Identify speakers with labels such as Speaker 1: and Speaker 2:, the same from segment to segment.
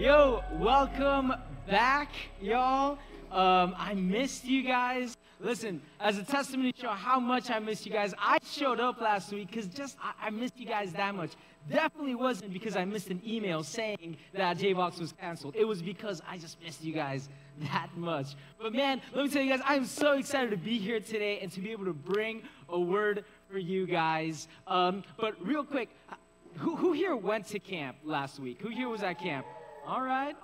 Speaker 1: Yo, welcome back, y'all. I missed you guys. Listen, as a testimony to show how much I missed you guys, I showed up last week because I missed you guys that much. Definitely wasn't because I missed an email saying that JBox was canceled. It was because I just missed you guys that much. But man, let me tell you guys, I am so excited to be here today and to be able to bring a word for you guys. But real quick, who here went to camp last week? Who here was at camp? All right,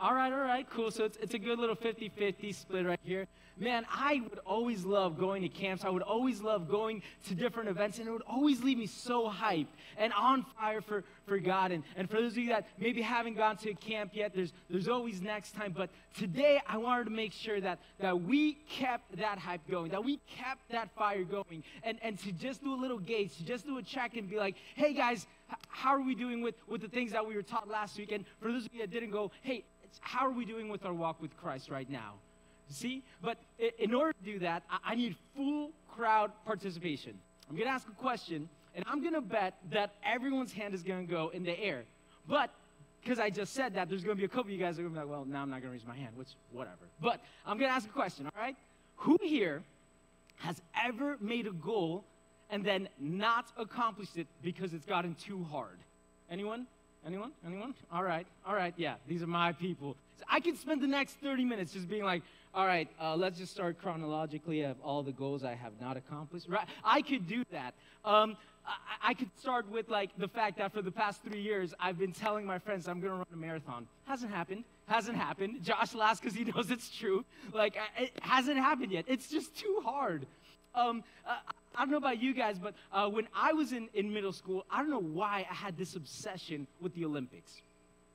Speaker 1: cool. So it's a good little 50-50 split right here. Man, I would always love going to camps. I would always love going to different events, and it would always leave me so hyped and on fire for God. And for those of you that maybe haven't gone to a camp yet, there's always next time. But today, I wanted to make sure that we kept that hype going, that we kept that fire going, and to just do a little gauge, to just do a check and be like, hey, guys, how are we doing with the things that we were taught last week? And for those of you that didn't go, hey, how are we doing with our walk with Christ right now? See? But in order to do that, I need full crowd participation. I'm going to ask a question, and I'm going to bet that everyone's hand is going to go in the air. But because I just said that, there's going to be a couple of you guys that are going to be like, well, now I'm not going to raise my hand, which, whatever. But I'm going to ask a question, all right? Who here has ever made a goal and then not accomplished it because it's gotten too hard? Anyone? All right, yeah, these are my people. So I could spend the next 30 minutes just being like, all right, let's just start chronologically of all the goals I have not accomplished. Right? I could do that. I could start with like the fact that for the past 3 years, I've been telling my friends I'm going to run a marathon. Hasn't happened. Josh laughs because he knows it's true. Like, it hasn't happened yet. It's just too hard. I don't know about you guys, but when I was in middle school, I don't know why I had this obsession with the Olympics.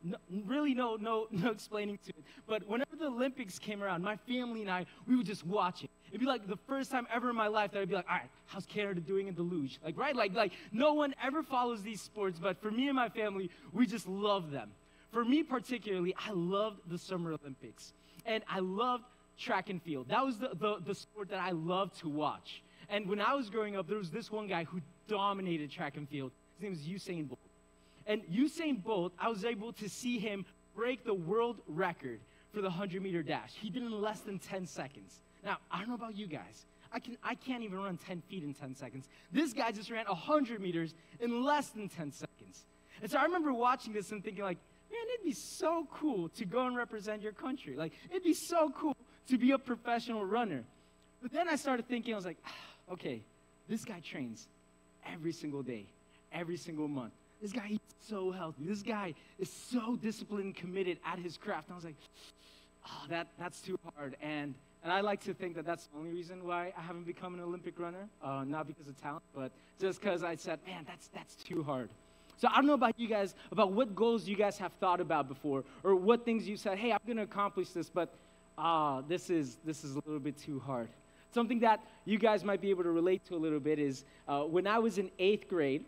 Speaker 1: No explaining to it. But whenever the Olympics came around, my family and I, we would just watch it. It'd be like the first time ever in my life that I'd be like, all right, how's Canada doing in the luge? Like, right? Like no one ever follows these sports, but for me and my family, we just love them. For me particularly, I loved the Summer Olympics. And I loved track and field. That was the sport that I loved to watch. And when I was growing up, there was this one guy who dominated track and field. His name was Usain Bolt. And Usain Bolt, I was able to see him break the world record for the 100-meter dash. He did it in less than 10 seconds. Now, I don't know about you guys. I can't even run 10 feet in 10 seconds. This guy just ran 100 meters in less than 10 seconds. And so I remember watching this and thinking like, man, it'd be so cool to go and represent your country. Like, it'd be so cool to be a professional runner. But then I started thinking, I was like, okay, this guy trains every single day, every single month. This guy eats so healthy. This guy is so disciplined and committed at his craft. And I was like, oh, that's too hard. And I like to think that that's the only reason why I haven't become an Olympic runner, not because of talent, but just because I said, man, that's too hard. So I don't know about you guys, about what goals you guys have thought about before, or what things you said, hey, I'm going to accomplish this, but this is a little bit too hard. Something that you guys might be able to relate to a little bit is when I was in 8th grade,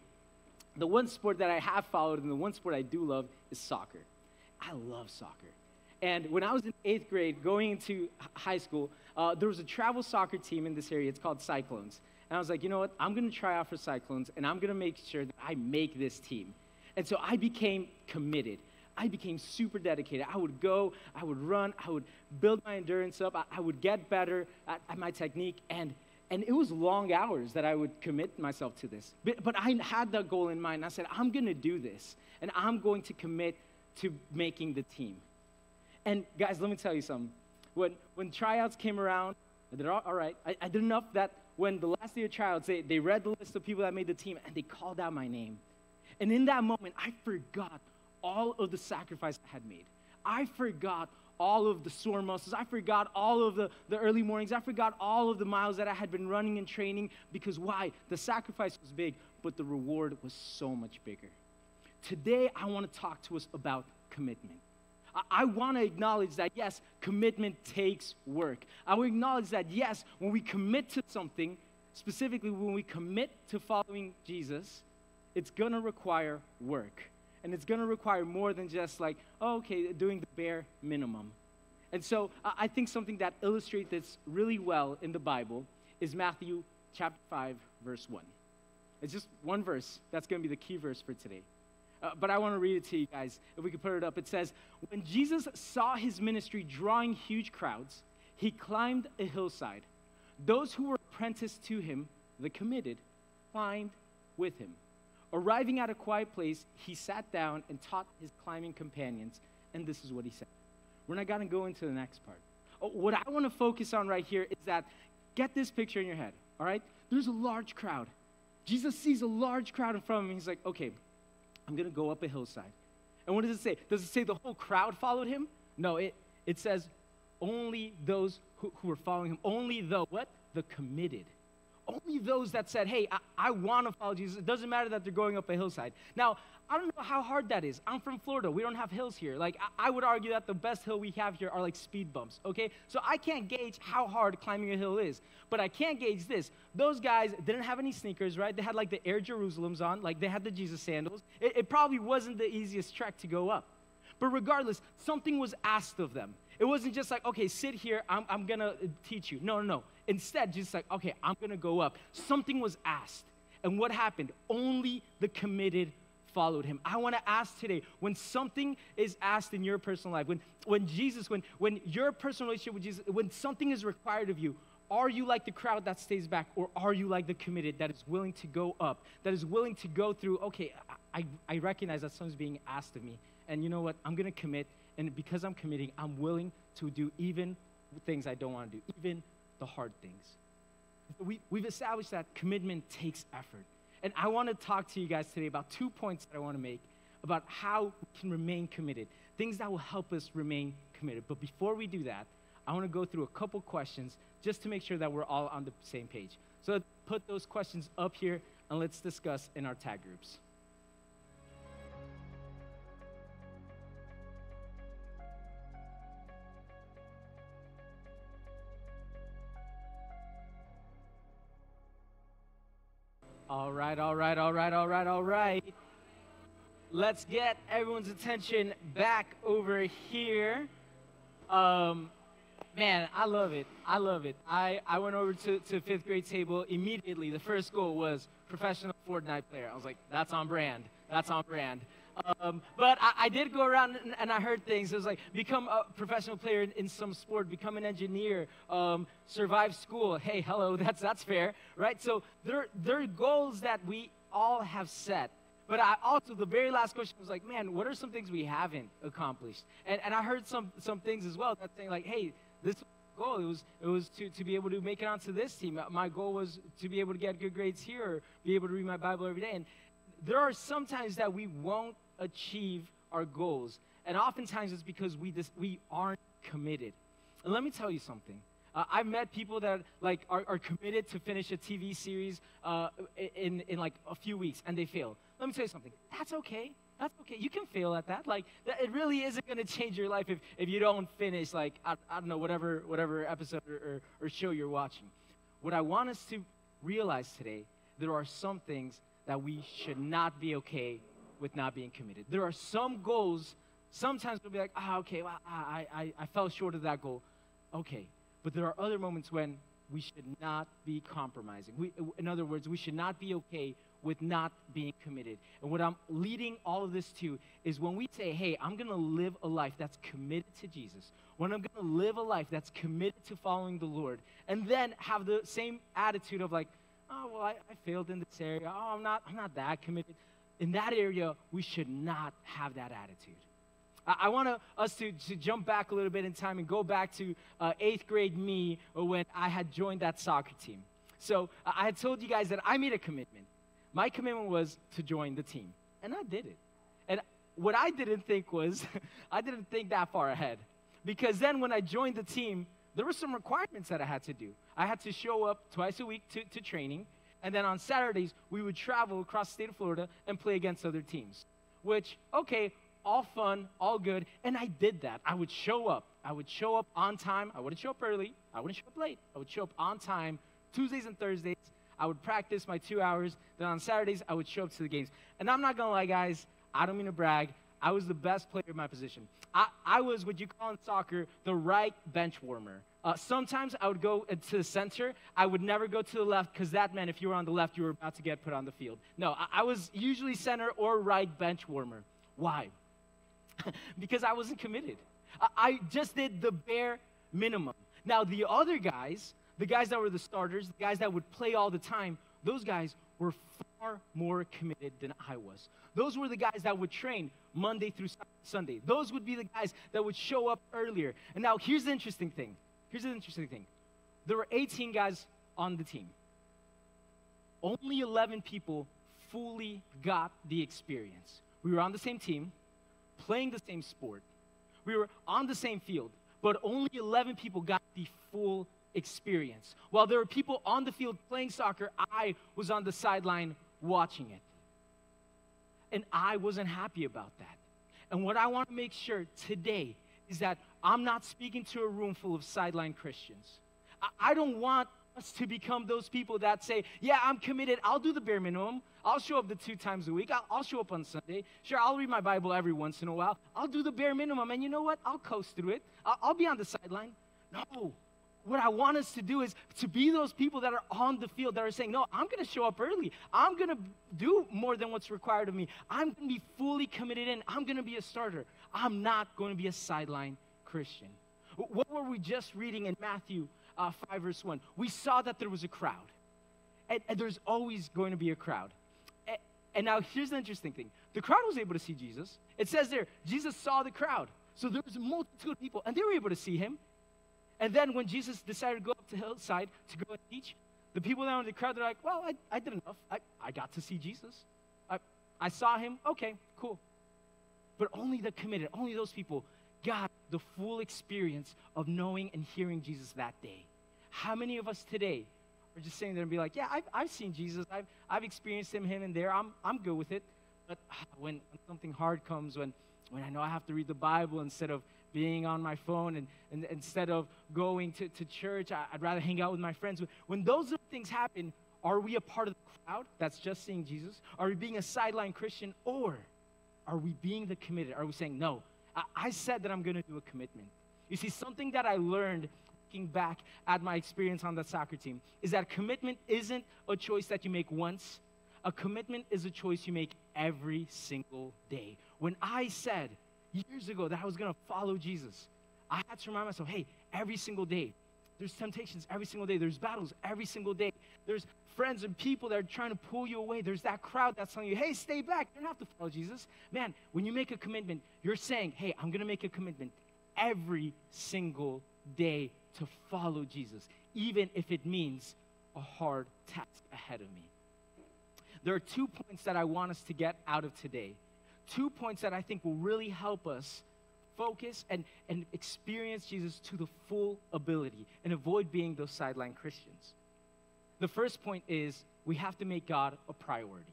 Speaker 1: the one sport that I have followed and the one sport I do love is soccer. I love soccer. And when I was in 8th grade, going into high school, there was a travel soccer team in this area. It's called Cyclones. And I was like, you know what? I'm going to try out for Cyclones, and I'm going to make sure that I make this team. And so I became committed. I became super dedicated. I would go, I would run, I would build my endurance up, I would get better at my technique, and it was long hours that I would commit myself to this. But I had that goal in mind. I said, I'm going to do this, and I'm going to commit to making the team. And guys, let me tell you something. When tryouts came around, I did all right. I did enough that when the last day of tryouts, they read the list of people that made the team, and they called out my name. And in that moment, I forgot all of the sacrifice I had made. I forgot all of the sore muscles. I forgot all of the early mornings. I forgot all of the miles that I had been running and training, because why? The sacrifice was big, but the reward was so much bigger. Today, I want to talk to us about commitment. I want to acknowledge that, yes, commitment takes work. I will acknowledge that, yes, when we commit to something, specifically when we commit to following Jesus, it's going to require work. And it's going to require more than just like, oh, okay, doing the bare minimum. And so I think something that illustrates this really well in the Bible is Matthew chapter 5, verse 1. It's just one verse. That's going to be the key verse for today. but I want to read it to you guys. If we could put it up, it says, when Jesus saw his ministry drawing huge crowds, he climbed a hillside. Those who were apprenticed to him, the committed, climbed with him. Arriving at a quiet place, he sat down and taught his climbing companions, and this is what he said. We're not going to go into the next part. What I want to focus on right here is that, get this picture in your head, all right? There's a large crowd. Jesus sees a large crowd in front of him. He's like, okay, I'm going to go up a hillside. And what does it say? Does it say the whole crowd followed him? No, it says only those who were following him, only the what? The committed. Only those that said, hey, I want to follow Jesus. It doesn't matter that they're going up a hillside. Now, I don't know how hard that is. I'm from Florida. We don't have hills here. Like, I would argue that the best hill we have here are like speed bumps, okay? So I can't gauge how hard climbing a hill is. But I can gauge this. Those guys didn't have any sneakers, right? They had like the Air Jerusalems on. Like, they had the Jesus sandals. It probably wasn't the easiest trek to go up. But regardless, something was asked of them. It wasn't just like, okay, sit here, I'm going to teach you. No. Instead, just like, okay, I'm going to go up. Something was asked. And what happened? Only the committed followed him. I want to ask today, when something is asked in your personal life, when your personal relationship with Jesus, when something is required of you, are you like the crowd that stays back, or are you like the committed that is willing to go up, that is willing to go through, okay, I recognize that something's being asked of me, and you know what, I'm going to commit, and because I'm committing, I'm willing to do even things I don't want to do, even the hard things. We've established that commitment takes effort. And I want to talk to you guys today about 2 points that I want to make about how we can remain committed, things that will help us remain committed. But before we do that, I want to go through a couple questions just to make sure that we're all on the same page. So put those questions up here, and let's discuss in our tag groups. All right. Let's get everyone's attention back over here. Man, I love it. I went over to fifth grade table immediately. The first goal was professional Fortnite player. I was like, that's on brand. But I did go around and I heard things. It was like, become a professional player in some sport, become an engineer, survive school. Hey, hello, that's fair, right? So there are goals that we all have set. But I also, the very last question was like, man, what are some things we haven't accomplished? And I heard some things as well that saying like, hey, this goal, it was to be able to make it onto this team. My goal was to be able to get good grades here, or be able to read my Bible every day. And there are some times that we won't achieve our goals. And oftentimes it's because we aren't committed. And let me tell you something. I've met people that like are committed to finish a TV series in like a few weeks, and they fail. Let me tell you something. That's okay. You can fail at that. Like, it really isn't going to change your life if you don't finish, like, I don't know, whatever episode or show you're watching. What I want us to realize today, there are some things that we should not be okay with not being committed. There are some goals, sometimes we'll be like, okay, well, I fell short of that goal. Okay, but there are other moments when we should not be compromising. In other words, we should not be okay with not being committed. And what I'm leading all of this to is when we say, hey, I'm going to live a life that's committed to Jesus, when I'm going to live a life that's committed to following the Lord, and then have the same attitude of like, oh, well, I failed in this area. Oh, I'm not that committed. In that area, we should not have that attitude. I want us to jump back a little bit in time and go back to 8th grade me, when I had joined that soccer team. So I had told you guys that I made a commitment. My commitment was to join the team, and I did it. And what I didn't think was, I didn't think that far ahead. Because then when I joined the team, there were some requirements that I had to do. I had to show up twice a week to training, and then on Saturdays, we would travel across the state of Florida and play against other teams. Which, okay, all fun, all good, and I did that. I would show up. I would show up on time. I wouldn't show up early. I wouldn't show up late. I would show up on time, Tuesdays and Thursdays. I would practice my 2 hours. Then on Saturdays, I would show up to the games. And I'm not going to lie, guys, I don't mean to brag. I was the best player in my position. I was what you call in soccer the right bench warmer. Sometimes I would go to the center. I would never go to the left because that meant if you were on the left, you were about to get put on the field. No, I was usually center or right bench warmer. Why? Because I wasn't committed. I just did the bare minimum. Now, the other guys, the guys that were the starters, the guys that would play all the time, those guys were far more committed than I was. Those were the guys that would train Monday through Sunday. Those would be the guys that would show up earlier. And now, here's the interesting thing. There were 18 guys on the team. Only 11 people fully got the experience. We were on the same team, playing the same sport. We were on the same field, but only 11 people got the full experience. While there were people on the field playing soccer, I was on the sideline watching it. And I wasn't happy about that. And what I want to make sure today is that I'm not speaking to a room full of sideline Christians. I don't want us to become those people that say, yeah, I'm committed. I'll do the bare minimum. I'll show up the 2 times a week. I'll show up on Sunday. Sure, I'll read my Bible every once in a while. I'll do the bare minimum. And you know what? I'll coast through it. I'll be on the sideline. No. What I want us to do is to be those people that are on the field that are saying, no, I'm going to show up early. I'm going to do more than what's required of me. I'm going to be fully committed in. I'm going to be a starter. I'm not going to be a sideline Christian. What were we just reading in Matthew 5, verse 1? We saw that there was a crowd. And there's always going to be a crowd. And now here's the interesting thing. The crowd was able to see Jesus. It says there, Jesus saw the crowd. So there was a multitude of people, and they were able to see him. And then when Jesus decided to go up to the hillside to go and teach, the people that were in the crowd, they're like, well, I did enough. I got to see Jesus. I saw him. Okay, cool. But only the committed, only those people got the full experience of knowing and hearing Jesus that day. How many of us today are just sitting there and be like, yeah, I've seen Jesus. I've experienced him and there. I'm good with it. But when something hard comes, when I know I have to read the Bible instead of being on my phone and instead of going to church, I'd rather hang out with my friends. When those things happen, are we a part of the crowd that's just seeing Jesus? Are we being a sideline Christian, or are we being the committed? Are we saying, no, I said that I'm going to do a commitment? You see, something that I learned looking back at my experience on the soccer team is that commitment isn't a choice that you make once. A commitment is a choice you make every single day. When I said years ago that I was going to follow Jesus, I had to remind myself, hey, every single day, there's temptations every single day. There's battles every single day. There's friends and people that are trying to pull you away. There's that crowd that's telling you, hey, stay back. You don't have to follow Jesus. Man, when you make a commitment, you're saying, hey, I'm going to make a commitment every single day to follow Jesus, even if it means a hard task ahead of me. There are 2 points that I want us to get out of today. 2 points that I think will really help us focus and experience Jesus to the full ability and avoid being those sideline Christians. The first point is we have to make God a priority.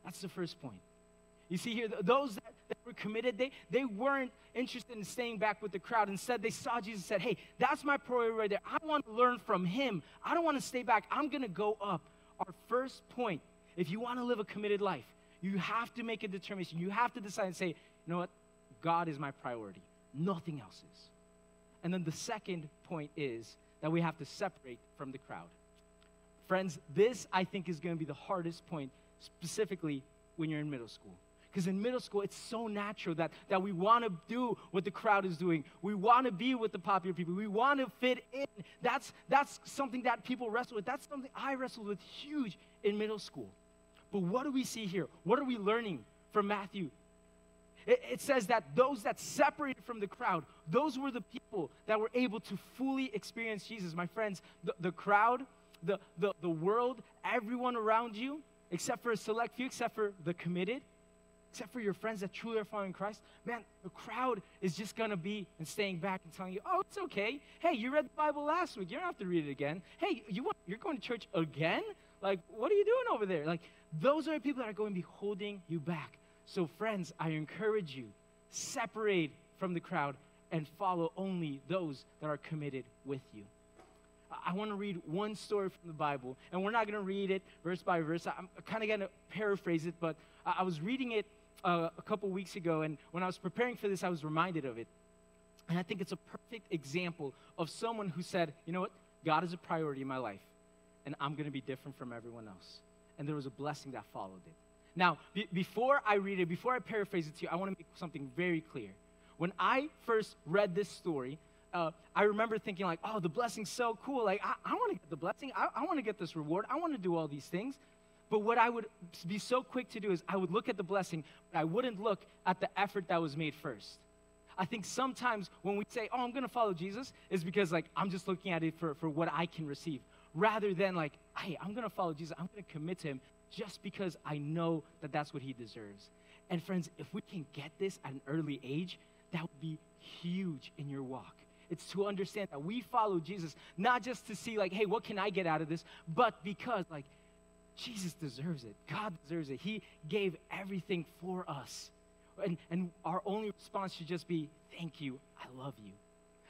Speaker 1: That's the first point. You see here, those that were committed, they weren't interested in staying back with the crowd. Instead, they saw Jesus and said, hey, that's my priority right there. I want to learn from him. I don't want to stay back. I'm going to go up. Our first point, if you want to live a committed life, you have to make a determination. You have to decide and say, you know what? God is my priority. Nothing else is. And then the second point is that we have to separate from the crowd. Friends, this I think is going to be the hardest point, specifically when you're in middle school. Because in middle school, it's so natural that we want to do what the crowd is doing. We want to be with the popular people. We want to fit in. That's something that people wrestle with. That's something I wrestled with huge in middle school. But what do we see here? What are we learning from Matthew? It says that those that separated from the crowd, those were the people that were able to fully experience Jesus. My friends, the crowd, the world, everyone around you, except for a select few, except for the committed, except for your friends that truly are following Christ, man, the crowd is just going to be and staying back and telling you, oh, it's okay. Hey, you read the Bible last week. You don't have to read it again. Hey, you're going to church again? Like, what are you doing over there? Like, those are the people that are going to be holding you back. So, friends, I encourage you, separate from the crowd and follow only those that are committed with you. I want to read one story from the Bible, and we're not going to read it verse by verse. I'm kind of going to paraphrase it, but I was reading it a couple weeks ago, and when I was preparing for this, I was reminded of it. And I think it's a perfect example of someone who said, you know what? God is a priority in my life, and I'm going to be different from everyone else. And there was a blessing that followed it. Now, before I read it, before I paraphrase it to you, I want to make something very clear. When I first read this story, I remember thinking like, oh, the blessing's so cool. Like, I want to get the blessing. I want to get this reward. I want to do all these things. But what I would be so quick to do is I would look at the blessing, but I wouldn't look at the effort that was made first. I think sometimes when we say, oh, I'm going to follow Jesus, is because like I'm just looking at it for what I can receive, rather than like, hey, I'm going to follow Jesus. I'm going to commit to him just because I know that that's what he deserves. And friends, if we can get this at an early age, that would be huge in your walk. It's to understand that we follow Jesus, not just to see like, hey, what can I get out of this, but because like Jesus deserves it. God deserves it. He gave everything for us. And our only response should just be, thank you, I love you.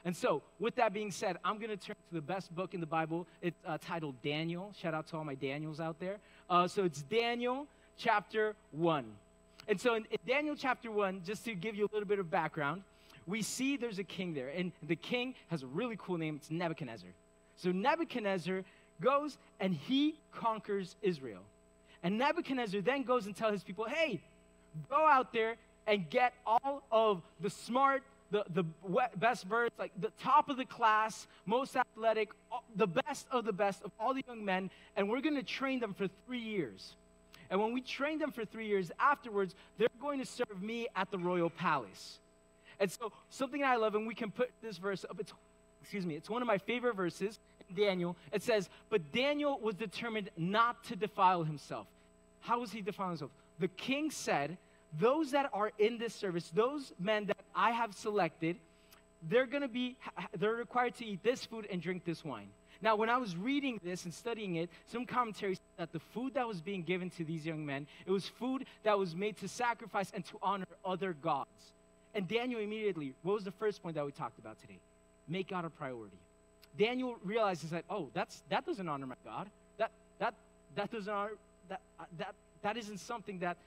Speaker 1: And so, with that being said, I'm going to turn to the best book in the Bible. It's titled Daniel. Shout out to all my Daniels out there. So it's Daniel chapter 1. And so in Daniel chapter 1, just to give you a little bit of background, we see there's a king there. And the king has a really cool name. It's Nebuchadnezzar. So Nebuchadnezzar goes and he conquers Israel. And Nebuchadnezzar then goes and tells his people, hey, go out there and get all of the smart, the best birds, like the top of the class, most athletic, the best of all the young men, and we're going to train them for 3 years. And when we train them for 3 years, afterwards, they're going to serve me at the royal palace. And so something I love, and we can put this verse up, it's one of my favorite verses in Daniel. It says, but Daniel was determined not to defile himself. How was he defiling himself? The king said, those that are in this service, those men that I have selected, they're required to eat this food and drink this wine. Now, when I was reading this and studying it, some commentaries said that the food that was being given to these young men, it was food that was made to sacrifice and to honor other gods. And Daniel immediately, what was the first point that we talked about today? Make God a priority. Daniel realizes that, oh, that doesn't honor my God. That doesn't honor, that isn't something that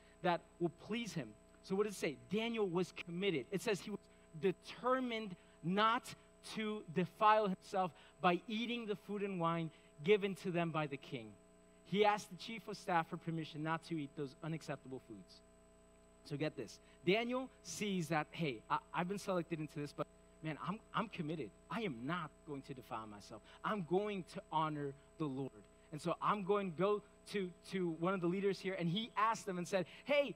Speaker 1: will please him. So what does it say? Daniel was committed. It says he was determined not to defile himself by eating the food and wine given to them by the king. He asked the chief of staff for permission not to eat those unacceptable foods. So get this. Daniel sees that, hey, I've been selected into this, but man, I'm committed. I am not going to defile myself. I'm going to honor the Lord. And so I'm going to go to one of the leaders here, and he asked them and said, hey,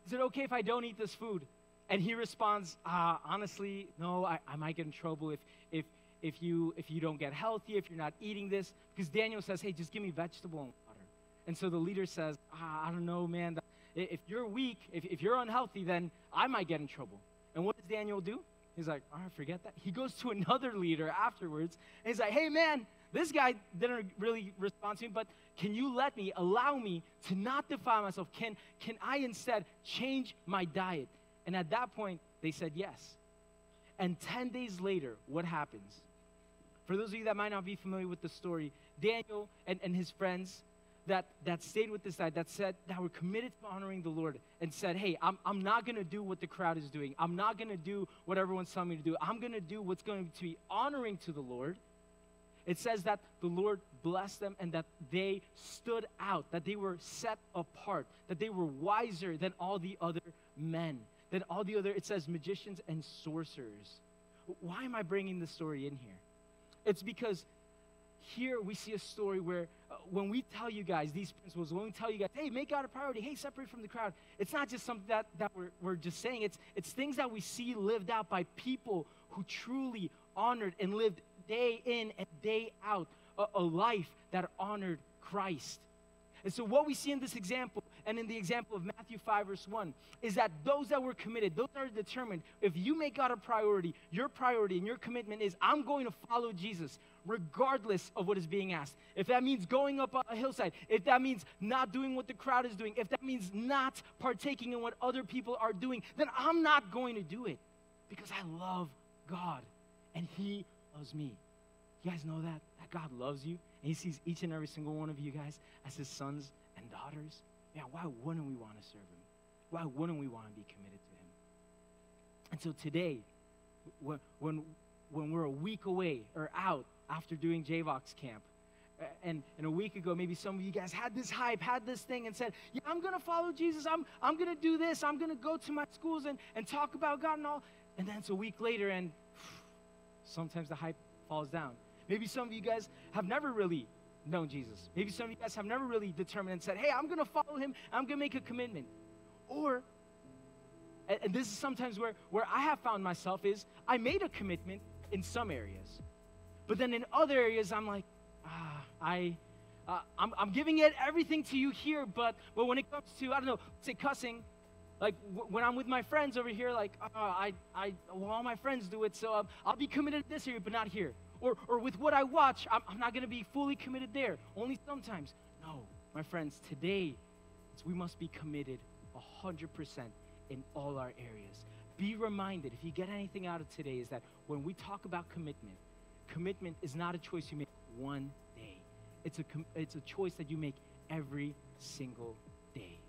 Speaker 1: is it okay if I don't eat this food? And he responds, honestly, no, I might get in trouble if you don't get healthy, if you're not eating this. Because Daniel says, hey, just give me vegetable and water. And so the leader says, I don't know, man. If you're weak, if you're unhealthy, then I might get in trouble. And what does Daniel do? He's like, all right, forget that. He goes to another leader afterwards, and he's like, hey, man, this guy didn't really respond to me, but can you allow me to not defile myself? Can I instead change my diet? And at that point, they said yes. And 10 days later, what happens? For those of you that might not be familiar with the story, Daniel and his friends that stayed with this diet, that were committed to honoring the Lord and said, hey, I'm not going to do what the crowd is doing. I'm not going to do what everyone's telling me to do. I'm going to do what's going to be honoring to the Lord. It says that the Lord blessed them and that they stood out, that they were set apart, that they were wiser than all the other men, than all the other, it says, magicians and sorcerers. Why am I bringing this story in here? It's because here we see a story where when we tell you guys these principles, when we tell you guys, hey, make God a priority, hey, separate from the crowd, it's not just something that we're just saying. It's things that we see lived out by people who truly honored and lived day in and day out a life that honored Christ. And so what we see in this example and in the example of Matthew 5 verse 1 is that those that were committed, those that are determined, if you make God a priority and your commitment is, I'm going to follow Jesus regardless of what is being asked. If that means going up a hillside, if that means not doing what the crowd is doing, if that means not partaking in what other people are doing, then I'm not going to do it because I love God and He loves me. You guys know that God loves you and He sees each and every single one of you guys as His sons and daughters. Yeah, why wouldn't we want to serve Him? Why wouldn't we want to be committed to Him? And so today, when we're a week away or out after doing JVOX camp. And a week ago, maybe some of you guys had this hype, had this thing, and said, yeah, I'm going to follow Jesus. I'm going to do this. I'm going to go to my schools and talk about God and all. And then it's a week later, and sometimes the hype falls down. Maybe some of you guys have never really known Jesus. Maybe some of you guys have never really determined and said, hey, I'm going to follow him. I'm going to make a commitment. Or, and this is sometimes where I have found myself is, I made a commitment in some areas. But then in other areas, I'm like, I'm giving it everything to you here, but when it comes to, I don't know, say cussing, like when I'm with my friends over here, like, well, all my friends do it, so I'll be committed to this area, but not here. Or with what I watch, I'm not going to be fully committed there, only sometimes. No, my friends, today, we must be committed 100% in all our areas. Be reminded, if you get anything out of today, is that when we talk about commitment, commitment is not a choice you make one day. It's a choice that you make every single day.